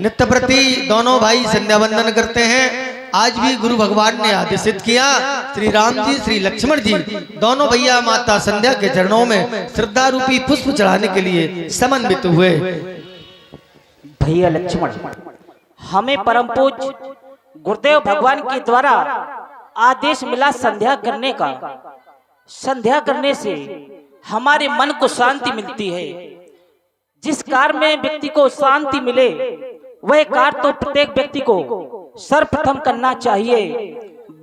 नित्य प्रति दोनों भाई संध्या वंदन करते हैं। आज भी गुरु भगवान ने आदेशित किया, श्री राम जी श्री लक्ष्मण जी दोनों भैया माता संध्या के चरणों में श्रद्धा रूपी पुष्प चढ़ाने के लिए समन्वित हुए। भैया लक्ष्मण, हमें परम पूज्य गुरुदेव भगवान के द्वारा आदेश मिला संध्या करने का। संध्या करने से हमारे मन को शांति मिलती है। जिस कार्य में व्यक्ति को शांति मिले वह कार्य तो प्रत्येक व्यक्ति को सर्वप्रथम करना चाहिए।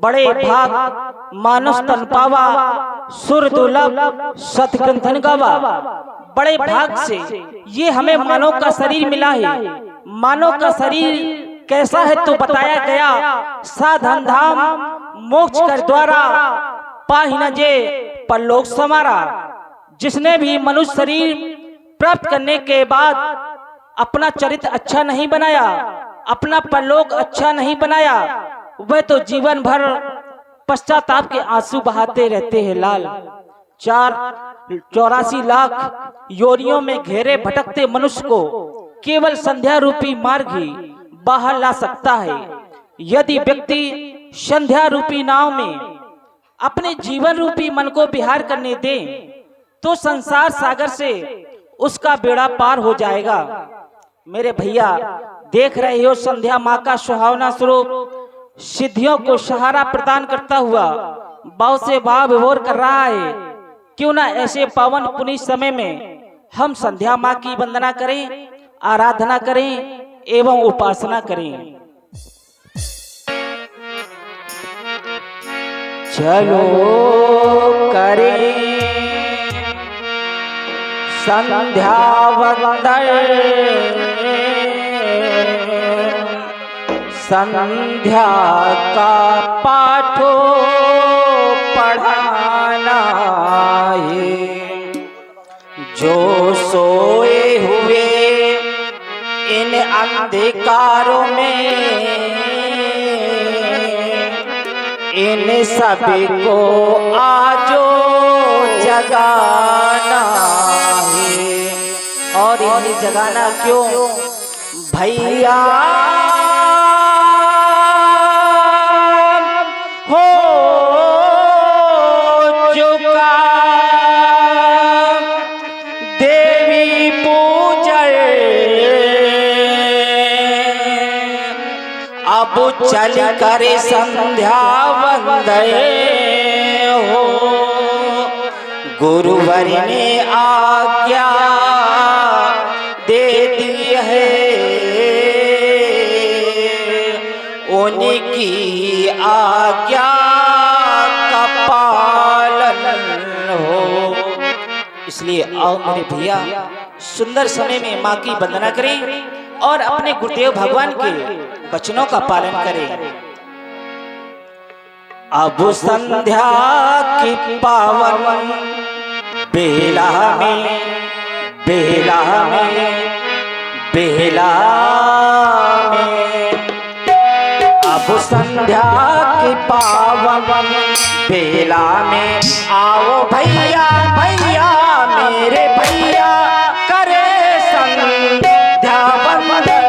बड़े भाग मानस तन पावा, सुर दुर्लभ सतग्रंथन गावा। बड़े भाग से ये हमें मानव का शरीर मिला है। मानव का शरीर कैसा है तो बताया गया, साधन धाम मोक्ष कर द्वारा पाहि न जे परलोक समारा। जिसने भी मनुष्य शरीर प्राप्त करने के बाद अपना चरित्र अच्छा नहीं बनाया, अपना परलोक अच्छा नहीं बनाया, वह तो जीवन भर पश्चाताप के आंसू बहाते रहते हैं लाल। 84 लाख योनियों में घेरे भटकते मनुष्य को केवल संध्या रूपी मार्ग ही बाहर ला सकता है। यदि व्यक्ति संध्या रूपी नाव में अपने जीवन रूपी मन को विहार करने दे तो संसार सागर से उसका बेड़ा पार हो जाएगा। मेरे भैया देख रहे हो, संध्या माँ का सुहावना स्वरूप सिद्धियों को सहारा प्रदान करता हुआ भाव से भाव विभोर कर रहा है। क्यों ना ऐसे पावन पुनीत समय में हम संध्या माँ की वंदना करें, आराधना करें एवं उपासना करें। चलो करें संध्या वंदन, संध्या का पाठो पढ़ाना है। जो सोए हुए इन अंधकारों में इन सभी को आजो जगाना है। और इन्हें जगाना क्यों भैया, हो चुका देवी पूजन, अब चल करे संध्या वंदन हो। गुरुवर ने आज्ञा दे दी है, उनकी आज्ञा का पालन हो। इसलिए आओ मेरे भैया सुंदर समय में माँ की वंदना करें और अपने गुरुदेव भगवान के वचनों का पालन करें। अब संध्या की पावन बेला में, बेला में, बेला में, अब संध्या की पावन बेला में आओ भैया, भैया मेरे भैया करे संध्या वंदन।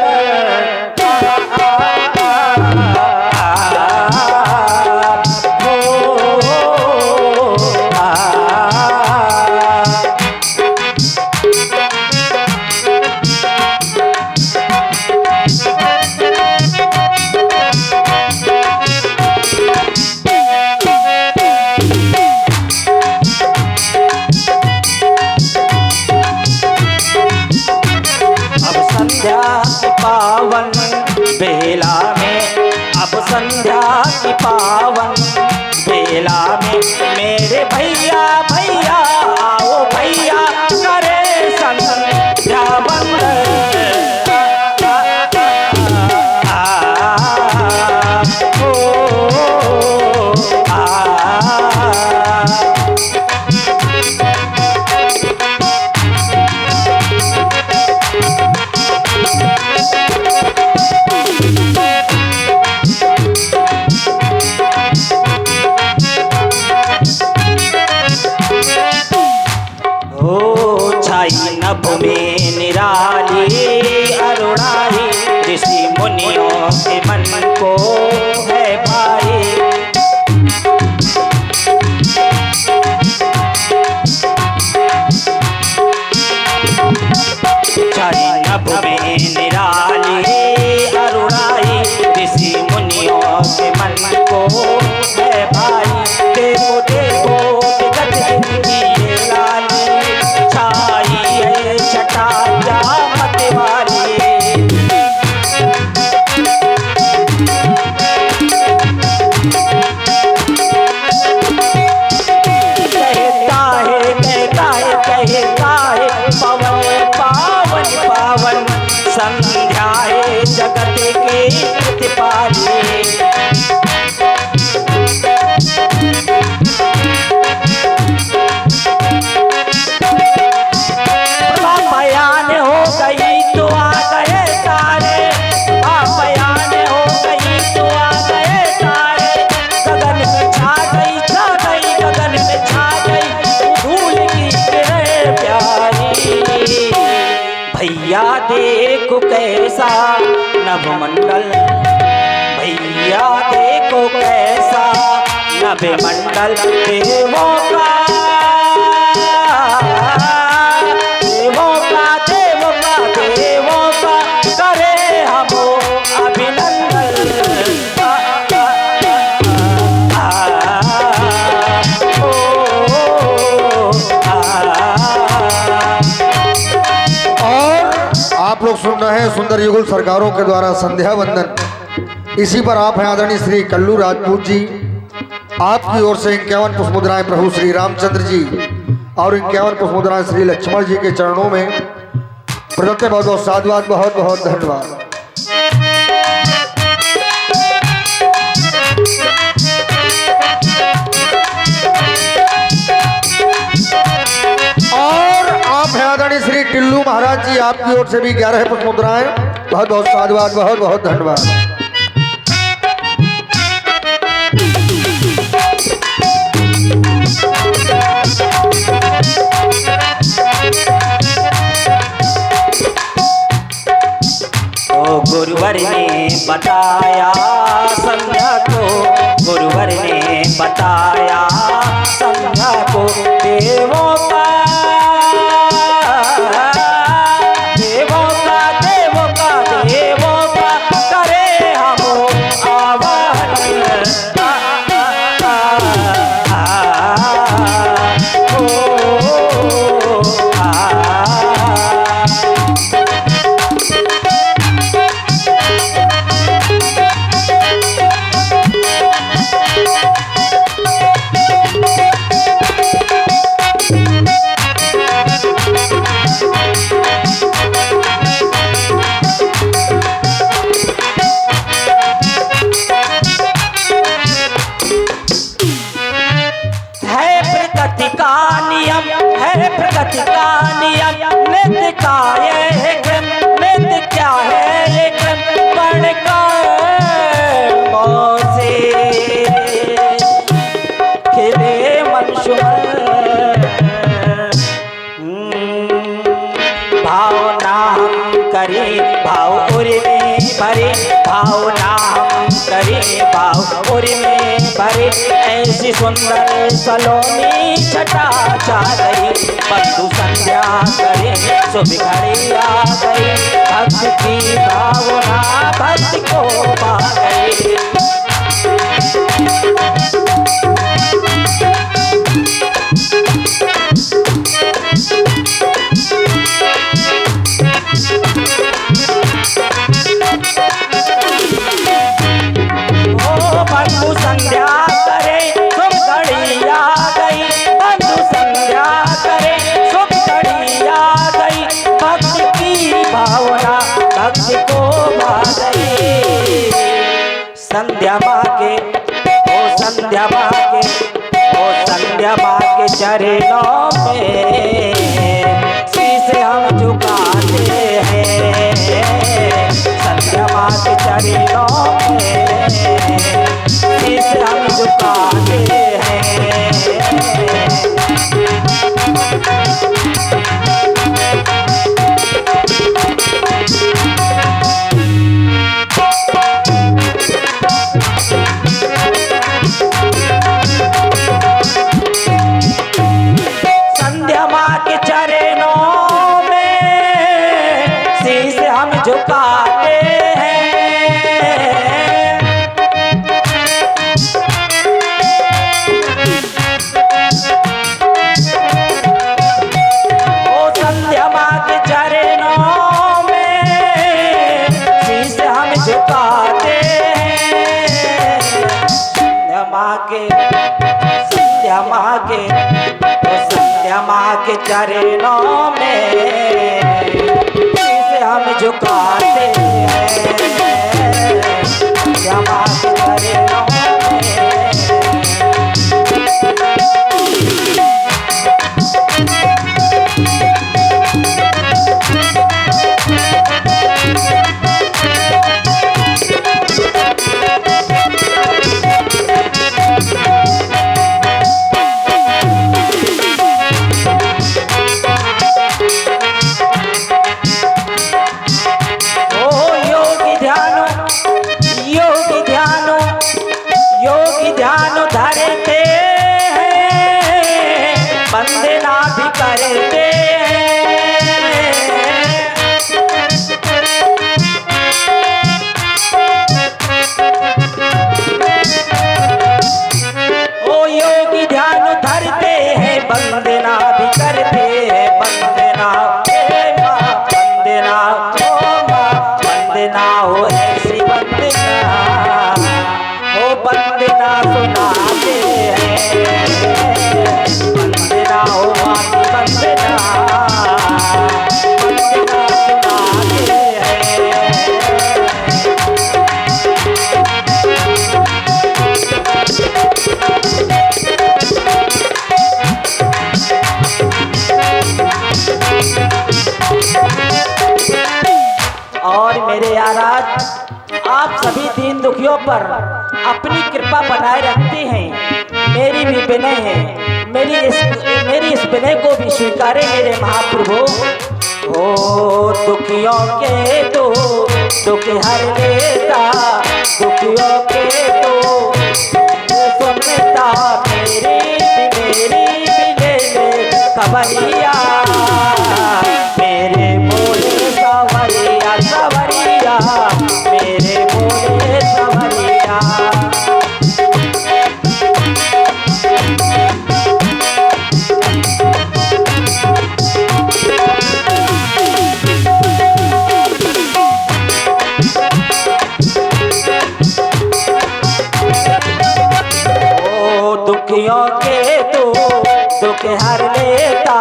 पावन बेला में, अब संध्या की पावन बेला में मेरे भैया, भैया आओ भैया करे संध्या वंदन। मुनियों के मन को है भाई। छाई नभ में निराली अरुणाई, ऋषि मुनियों के मन को है भाई। देखो देखो जगत की ये लाली, छाई है छटा जामत वाली। संध्याए जगत के प्रतिपाली। बयान हो गई तो आ गए तारे, बयान हो गई तो आ गए तारे। गगन में छा गई गगन में छा गई धूल की किरण प्यारी। भैया देखो कैसा नभमंडल, भैया देखो कैसा नभमंडल। देवों का देवों का देवों का देवों का करे हम अभिनंदन। आप लोग सुन रहे हैं सुंदर युगल सरकारों के द्वारा संध्या वंदन। इसी पर आप हैं आदरणीय श्री कल्लू राजपूत जी, आपकी ओर से 51 पुष्प मुद्राएं प्रभु श्री रामचंद्र जी और 51 पुष्प मुद्राएं श्री लक्ष्मण जी के चरणों में प्रदत्त। बहुत बहुत साधुवाद, बहुत बहुत धन्यवाद। आदरणीय श्री टिल्लू महाराज जी, आपकी ओर से भी 11 पुष्प मुद्राएं। बहुत बहुत साधुवाद, बहुत बहुत धन्यवाद। गुरुवर ने बताया संध्या को, गुरुवर ने बताया संध्या को। देवों का करे हम आवाहन। प्रगति का नियम, नित्य का ये क्रम, नित्य क्या है ये क्रम। पढ़ कर मौसे खिले मनशुमल, भावना हम करें भाव उर में भरे, भावना हम करें भाव उर में भरे। ऐसी सुंदर सलोनी छटा छा गई, बंधु संध्या करे शुभ घड़ी आ गई। भक्त की भावना भक्त को पा गई। बंधु संध्या करे शुभ घड़ी आ गई, बंधु संध्या करे शुभ घड़ी आ गई। भक्त की भावना भक्त को भा गई। संध्या माँ के ओ संध्या माँ के ओ संध्या माँ के चरणों में शीश हम झुकाते हैं। संध्या माँ के चरणों में शीश हम झुकाते हैं। झुकाते हैं। ओ संध्या माँ के चरणों में शीश हम झुकाते हैं। संध्या माँ के संध्या माँ के चरणों में शीश हम झुकाते हैं। संध्या माँ के चरणों में योगी ध्यान धरते हैं, वंदना भी करते हैं। ओ योगी ध्यान धरते हैं, वंदना भी करते हैं। वंदना हे माँ, वंदना ओ माँ, वंदना हो ऐसी वंदना, ओ वंदना सुनाते हैं। वंदना हो माती वंदना, वंदना सुनाते हैं। और मेरे याराज, आप सभी दीन दुखियों पर अपनी कृपा बनाए रखते हैं। मेरी भी विनय है, मेरी इस विनय को भी स्वीकारे मेरे महाप्रभु। ओ दुखियों के तो दुख हर लेता, दुखियों के तो सुनता, मेरी भी ले ले खबरिया। मेरे बोले सवरिया सवरिया, मेरे बोले सवरिया। ओ दुखियों के तो दुख हर लेता,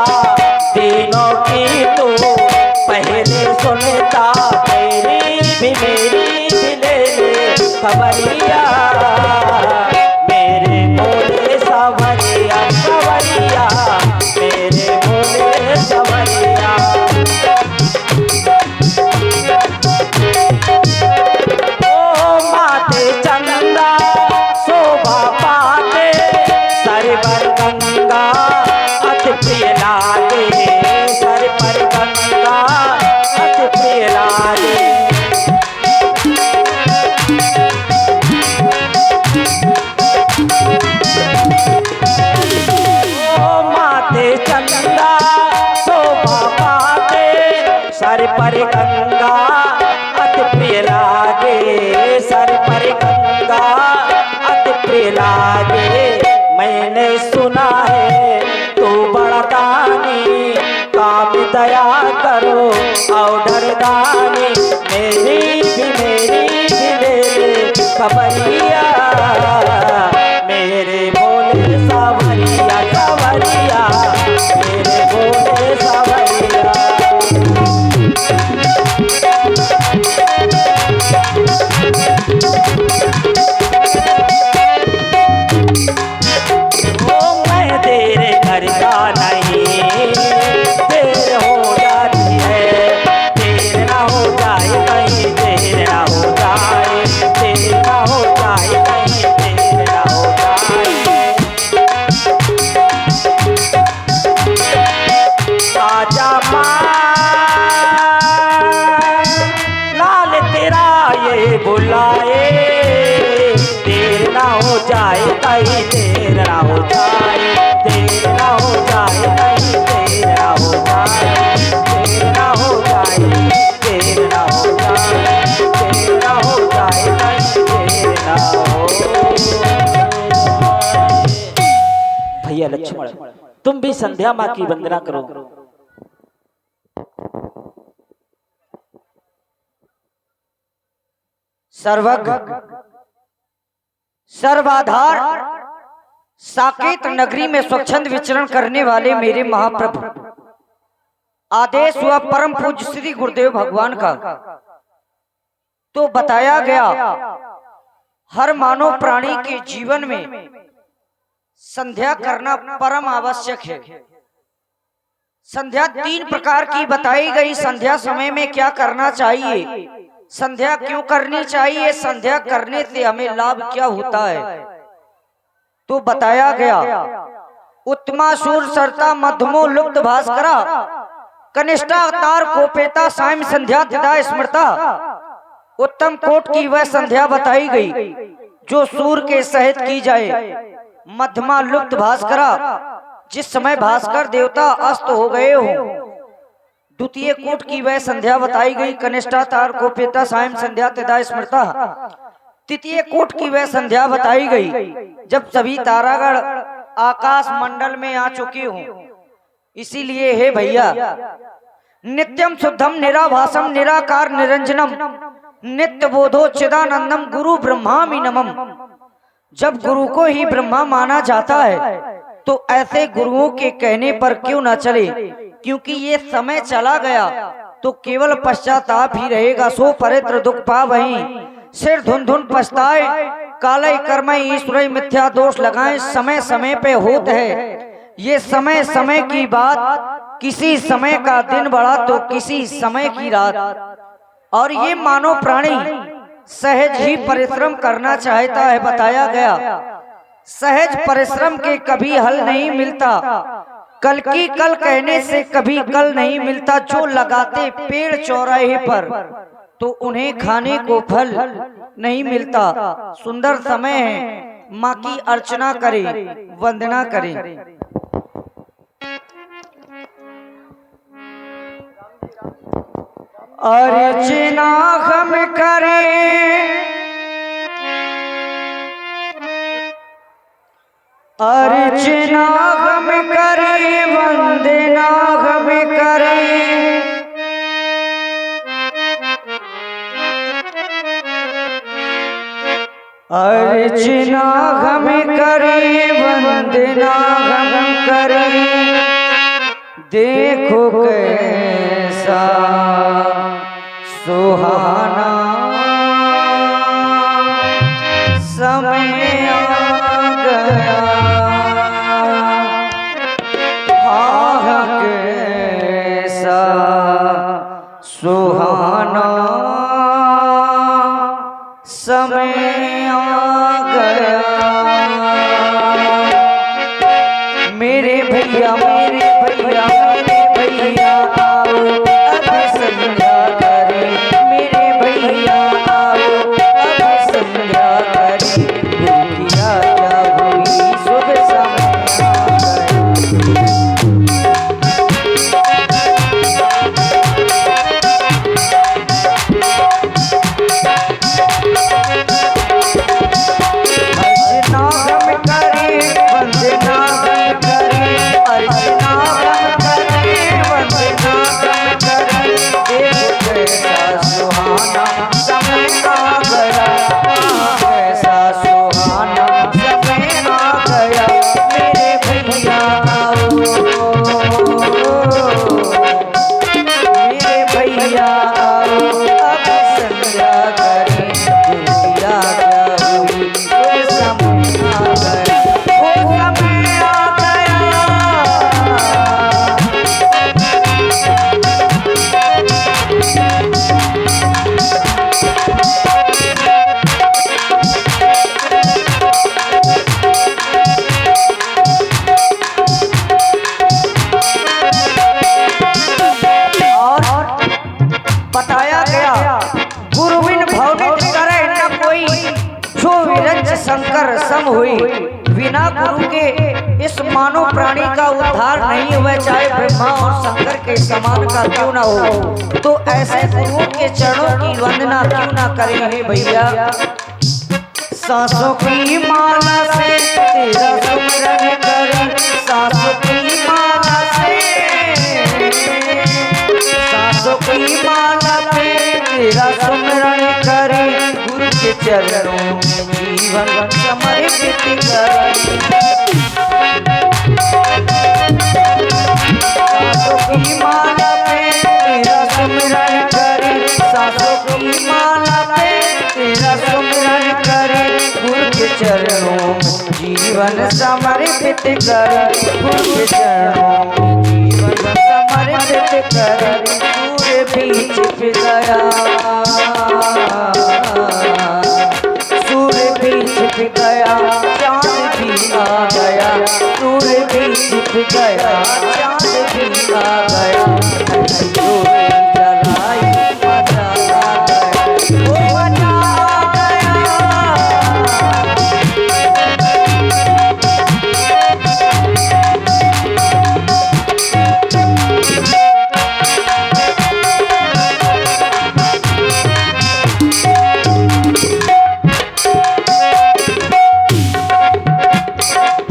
तीनों की तो पहले सुनता, मेरी भी ले खबरिया। मेरे बोले सवरिया सवरिया, मेरे बोले सवरिया। ओ माते चंदा शोभा पाते, सर पर गंगा अति प्रिय लागे, सर पर गंगा अति प्रिय लागे। ओ माते चंदा शोभा पाते, सर पर गंगा अति प्रिय लागे, सर पर गंगा अति प्रिय लागे। मैंने सुना है तू बड़ा दानी, काम दया करो औढर दानी। मेरी भी ले खबरिया। मेरे बोले सवरिया सवरिया, मेरे बोले सवरिया। ओ मैं तेरे घर का नहीं, देर हो जाती है, देर ना हो जाए कहीं, देर ना हो जाए, देर ना हो जाए कहीं, देर ना हो जाए। आजा माँ, लाल तेरा ये बुलाए, देर ना हो जाए कहीं, देर ना हो जाए, देर ना हो जाए कहीं, देर ना हो जाए, देर ना हो जाए, देर ना हो जाए। भैया लक्ष्मण, तुम भी संध्या माँ की वंदना करो। सर्वज्ञ सर्वाधार साकेत नगरी में स्वच्छंद विचरण करने वाले मेरे महाप्रभु, आदेश हुआ परम पूज्य श्री गुरुदेव भगवान का, तो बताया गया हर मानव प्राणी के जीवन में संध्या करना परम आवश्यक है। संध्या 3 प्रकार की बताई गई। संध्या समय में क्या करना चाहिए, संध्या क्यों करनी चाहिए, संध्या करने से हमें लाभ क्या होता है, तो बताया गया उत्तमासुर सरता मध्यमो लुप्त भास्करा कनिष्ठावतार कोपेता सायं संध्या तिदा स्मृता। उत्तम कोट की वह संध्या बताई गई जो सूर्य के सहित की जाए। मध्यमा लुप्त भास्करा, जिस समय भास्कर देवता अस्त हो गए हो। द्वितीय कोट की वह संध्या बताई गई कनिष्ठावतार कोपेता सायं संध्या तिदा स्मृता। तृतीय कोट की वह संध्या बताई गई जब सभी तारागण आकाश मंडल में आ चुके हों। इसीलिए हे भैया, नित्यम शुद्धम निराभासम निराकार निरंजनम नित्य बोधो चिदानंदम गुरु ब्रह्मामि नमम। जब गुरु को ही ब्रह्मा माना जाता है तो ऐसे गुरुओं के कहने पर क्यों न चले, क्योंकि ये समय चला गया तो केवल पश्चाताप ही रहेगा। सो परित्र दुख पावहीं सिर धुन धुन पछताए, काले कर्म ईश्वर मिथ्या दोष लगाए। समय समय पे होत है ये समय समय की बात, किसी समय का दिन बड़ा तो किसी समय की रात। और ये मानव प्राणी सहज ही परिश्रम करना चाहता है। बताया गया सहज परिश्रम के कभी हल नहीं मिलता, कल की कल कहने से कभी कल नहीं मिलता। जो लगाते पेड़ चौराहे पर तो उन्हें खाने को फल नहीं मिलता। सुंदर समय है, माँ की अर्चना करें, वंदना करें। अर्चना हम करें, अर्चना हम करें, वंदना हम करें। अर्चना हम करें, वंदना हम करें। देखो कैसा सुहाना समय आ गया, कैसा सुहाना समय आ गया। मेरे भैया मेरे भैया मेरे भैया आओ अब संध्या करें। मेरे भैया आओ अब संध्या करें। दुनिया क्या हुई शुभ समय आ गया। शंकर सम हुई, बिना गुरु के इस मानव प्राणी का उद्धार नहीं हुआ, चाहे ब्रह्मा और शंकर के समान का क्यों ना हो। तो ऐसे गुरुओं के चरणों की वंदना क्यों ना करें हे भैया। सांसों की माला से तेरा सुमिरन करें, सांसों की माला से, सांसों की माला पे तेरा सुमिरन करें, गुरु के चरणों में जीवन समर्पित करें। सांसों की माला पे तेरा सुमिरन करें, सांसों की माला पे तेरा सुमिरन करें, गुरु के चरणों में जीवन समर्पित करें, गुरु के चरणों में जीवन समर्पित करें। सूर्य भी छिप गया, सूर्य भी छिप गया, चांद भी आ गया, सूर्य भी छिप गया, चांद भी आ गया, डोरी जलाई मजा आ गया, ओ मजा आ गया।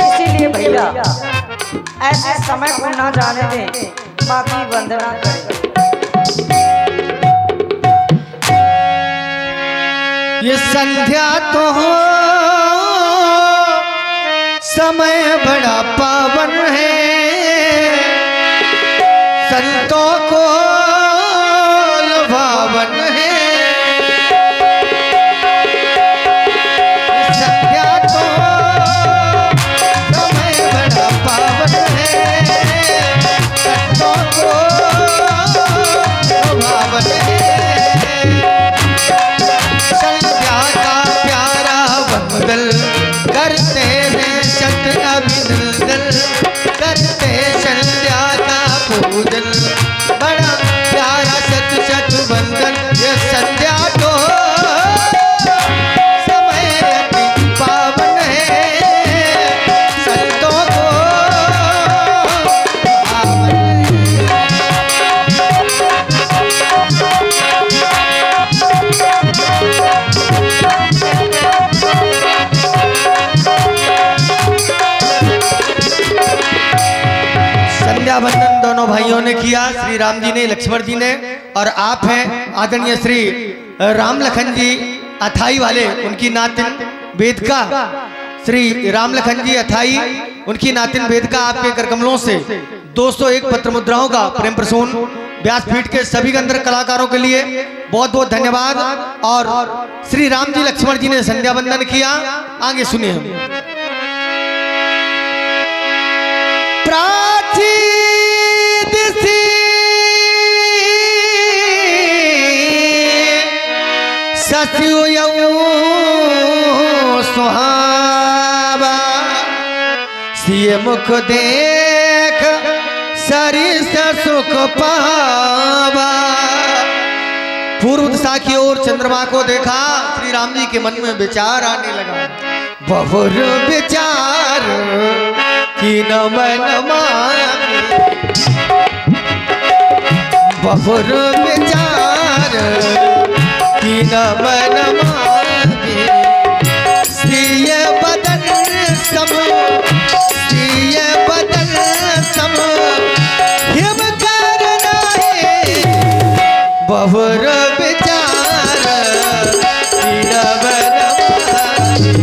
इसीलिए भैया ऐसे समय को ना जाने दें, बाकी वंदना करें। ये संध्या तो हो समय बड़ा पावन है, संतों को लुभावन है। संध्या तो समय बड़ा पावन है, संतों को लुभावन है। संध्या का प्यारा वंदन करते हैं, शत अभिनंदन करते, संध्या का पूजन बड़ा प्यारा शत शत वंदन। ये संध्या तो समय अति पावन है, संतों को पावन है। संध्या बंदन दोनों भाइयों ने किया, श्री राम जी ने, लक्ष्मण जी ने, और आप हैं आदरणीय श्री राम लखन जी अथाई वाले, उनकी नातिन वेदिका, श्री राम लखन जी अथाई, उनकी नातिन वेदिका आपके करकमलों से 201 पत्र मुद्राओं का प्रेम प्रसून व्यासपीठ के सभी गंधर्व कलाकारों के लिए बहुत बहुत धन्यवाद। और श्री राम जी लक्ष्मण जी ने संध्या बंदन किया, आगे सुनिए हम। सुहावा सिय मुख देख सरिस सुख पावा। पूर्व दिशा की ओर चंद्रमा को देखा, श्री राम जी के मन में विचार आने लगा, बहुर विचार की न मन माने, बहुर विचार की न मन माने। श्रीय बदन सम, श्रीय बदन सम हिम करना है, बहुर विचार की न मन माने।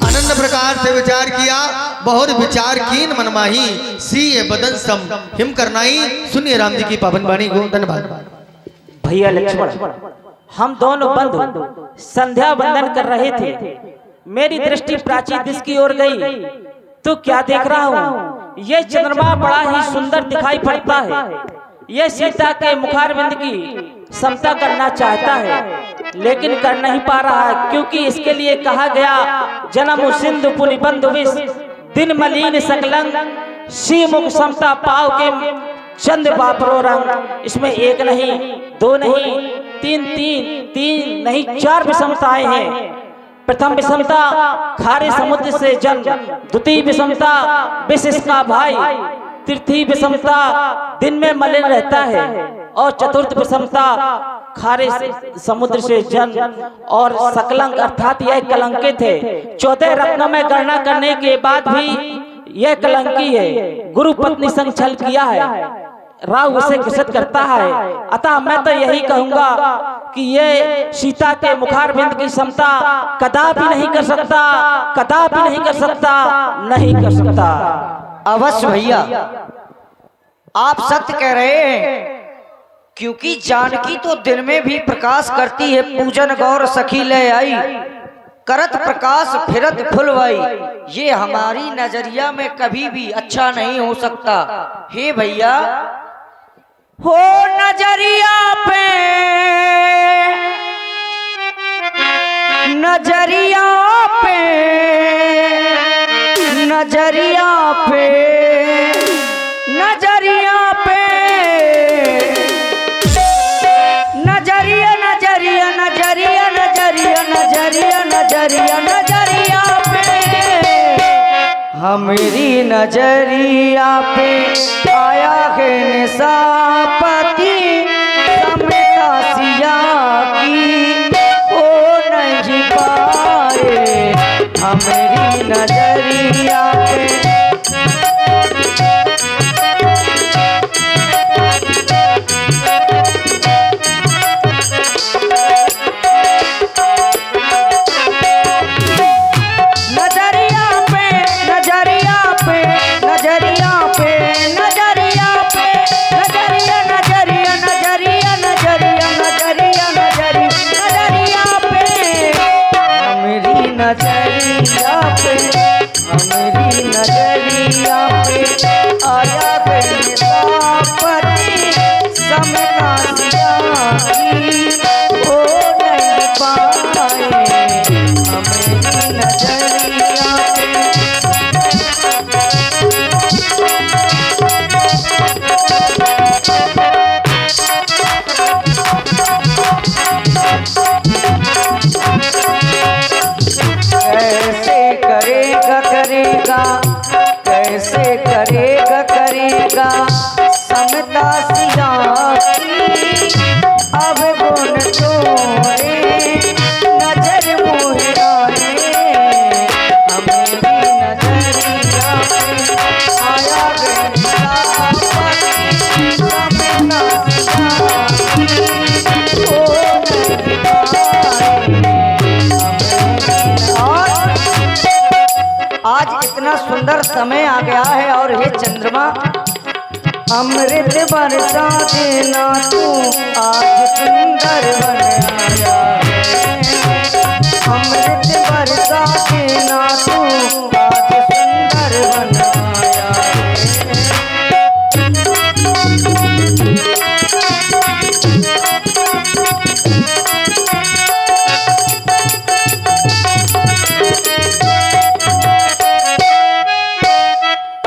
आनंद प्रकार से विचार किया, बहुत विचार कीन मनमाही, सीए बदन सम हिम करनाई। सुनिए राम जी की पावन वाणी को, धन्यवाद। भैया लक्ष्मण, हम दोनों बंधु संध्या बंदन कर रहे थे, मेरी दृष्टि प्राचीन दिश की ओर गई तो क्या देख रहा हूँ, ये चंद्रमा बड़ा ही सुंदर दिखाई पड़ता है। ये सीता के मुखारविंद की समता करना चाहता है, लेकिन कर नहीं पा रहा है, क्योंकि इसके लिए कहा गया, जन्म सिंधु पुनि बंधु विष दिन मलिन सकलंग, सी मुख समता पाव के चंद बापरो रंग। इसमें एक नहीं, दो नहीं, तीन नहीं, चार विषमताएं हैं। प्रथम विषमता खारे समुद्र से जल, द्वितीय विषमता विष इसका भाई, तृतीय विषमता दिन में मलिन रहता है, और चतुर्थ विषमता खारे समुद्र से जल और सकलंक अर्थात यह कलंकित है। 14 रत्नों में गणना करने के बाद भी यह कलंकी है। गुरु पत्नी संग छल किया है, राहु उसे घृषित करता है। अतः मैं तो यही कहूंगा कि ये सीता के मुखारबिंद की समता कदापि नहीं कर सकता, कदापि नहीं कर सकता, नहीं कर सकता। अवश्य भैया, आप सत्य कह रहे हैं, क्योंकि जानकी तो दिन में भी प्रकाश करती है। पूजन गौर सखी ले आई, करत प्रकाश फिरत फुलवाई। ये हमारी नजरिया में कभी भी अच्छा नहीं हो सकता। हे भैया, हो नजरिया पे, नजरिया पे, नजरिया पे, नजरिया पे, नजरिया नजरिया नजरिया नजरिया नजरिया नजरिया नजरिया पे, हमारी नजरिया पे आया है निशापति, समता सिया की हो नहीं पाए। हमारी नजरिया पे नजरिया पे आया है निशापति, समता सिया की हो नहीं पाए। हमारी नजरिया पे कैसे करेगा करेगा, कैसे करेगा करेगा समता सिया की। अब गुण तोरे नजर मोहराए, हमारी नजरिया पे आया है निशापति, समता सिया की हो नहीं पाए। आज इतना सुंदर समय आ गया है, और हे चंद्रमा, अमृत बरसा देना तू, आज सुंदर बन आया है। अमृत बरसा देना तू, आज सुंदर बन आया है।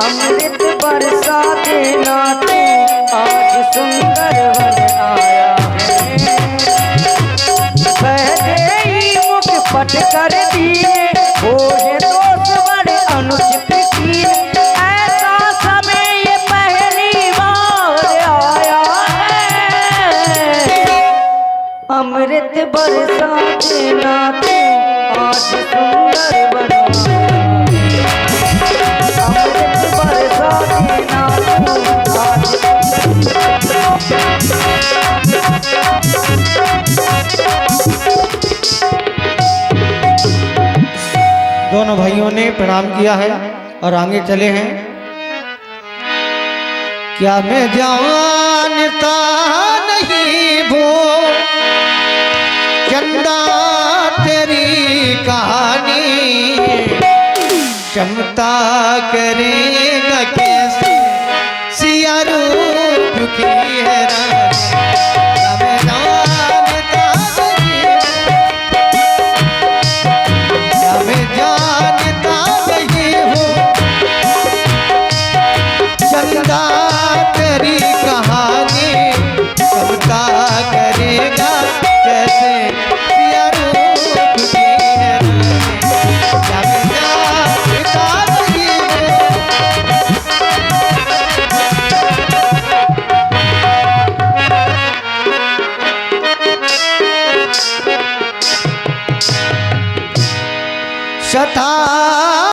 अमृत बरसा देना तू, आज सुंदर बन आया है। पहले ही मुख पट कर दिए, हो ये दोष बड़े अनुचित किए। ऐसा समय ये पहली बार आया है। अमृत बरसा देना तू, आज सुंदर बन आया है। अमृत बरसा देना तू, आज दोनों भाइयों ने प्रणाम किया है और आगे चले हैं। क्या मैं जानता नहीं वो चंदा तेरी कहानी, क्षमता करेगा कैसे सिया रूप की हैरानी।